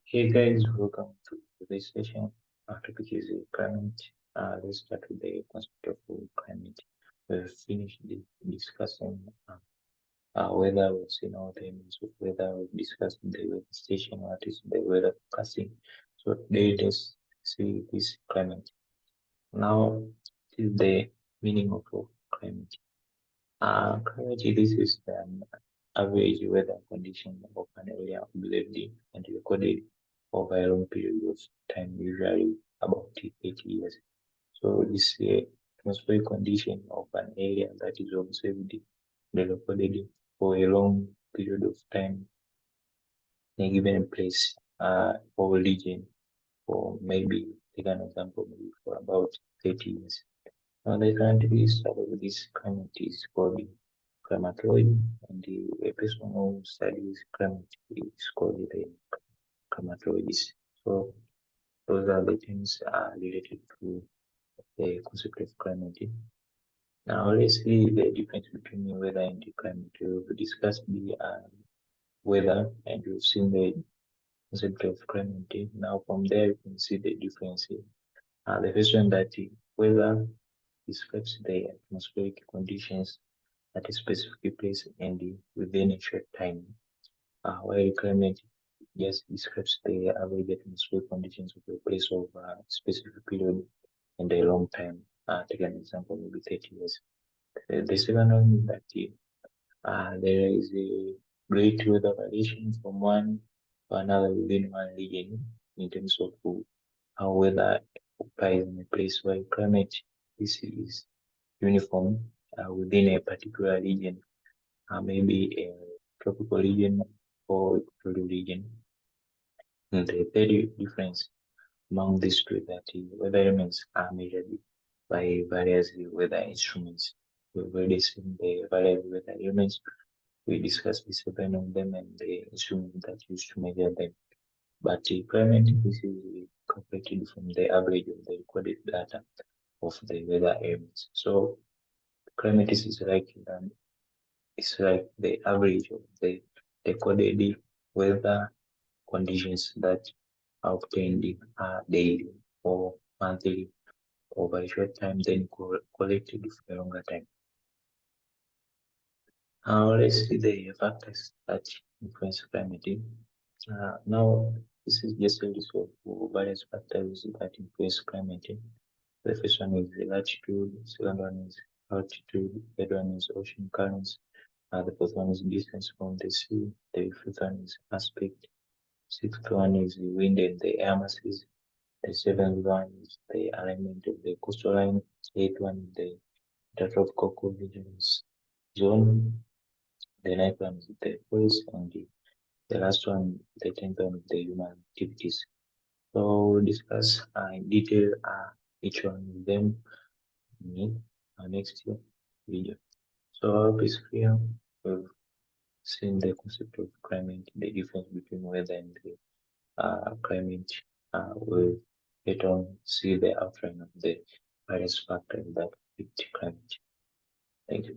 Hey guys, welcome to this session. Our topic is climate. Let's start with the concept of climate. We've finished discussing weather. We've seen all the elements of weather. We've discussed the weather station, what is the weather forecasting. So today let's see this climate. Now, this is the meaning of climate. Climate, this is an average weather condition of an area observed and recorded over a long period of time, usually about 80 years. So this atmospheric condition of an area that is observed and recorded for a long period of time in a given place or region, or maybe take an example, maybe for about 30 years. Now, the scientific study of this climate is called climatology, and the person who studies climate is called the climatologist. So, those are the things related to the concept of climate. Now, let's see the difference between the weather and the climate. We've discussed the weather and we've seen the concept of climate. Now, from there, you can see the difference. The first one that the weather describes the atmospheric conditions at a specific place and within a short time. While climate just describes the average atmospheric conditions of a place over a specific period and a long time. Take an example, maybe 30 years. The second one is that there is a great weather variation from one to another within one region in terms of how weather applies in a place. While climate this is uniform within a particular region, maybe a tropical region or equatorial region. And the third difference among these two is that the weather elements are measured by various weather instruments. We've already seen the various weather elements. We discussed the seven of them and the instruments that used to measure them. But the climate this is calculated from the average of the recorded data of the weather elements. So climate is like the average of the recorded weather conditions that are obtained daily or monthly over a short time, then collected for a longer time. Let's see the factors that influence climate. Now, this is just a list of various factors that influence climate. The first one is latitude, the second one is altitude, the third one is ocean currents, the fourth one is distance from the sea, the fifth one is aspect, sixth one is the wind and the air masses, the seventh one is the alignment of the coastal line, the eighth one is the intertropical convergence zone, the ninth one is the forest, and the last one, the tenth one, the human activities. So we'll discuss in detail each one of them in our next video. So I hope it's clear. We've seen the concept of climate, the difference between weather and the climate. We'll later on see the outline of the various factors that affect climate. Thank you.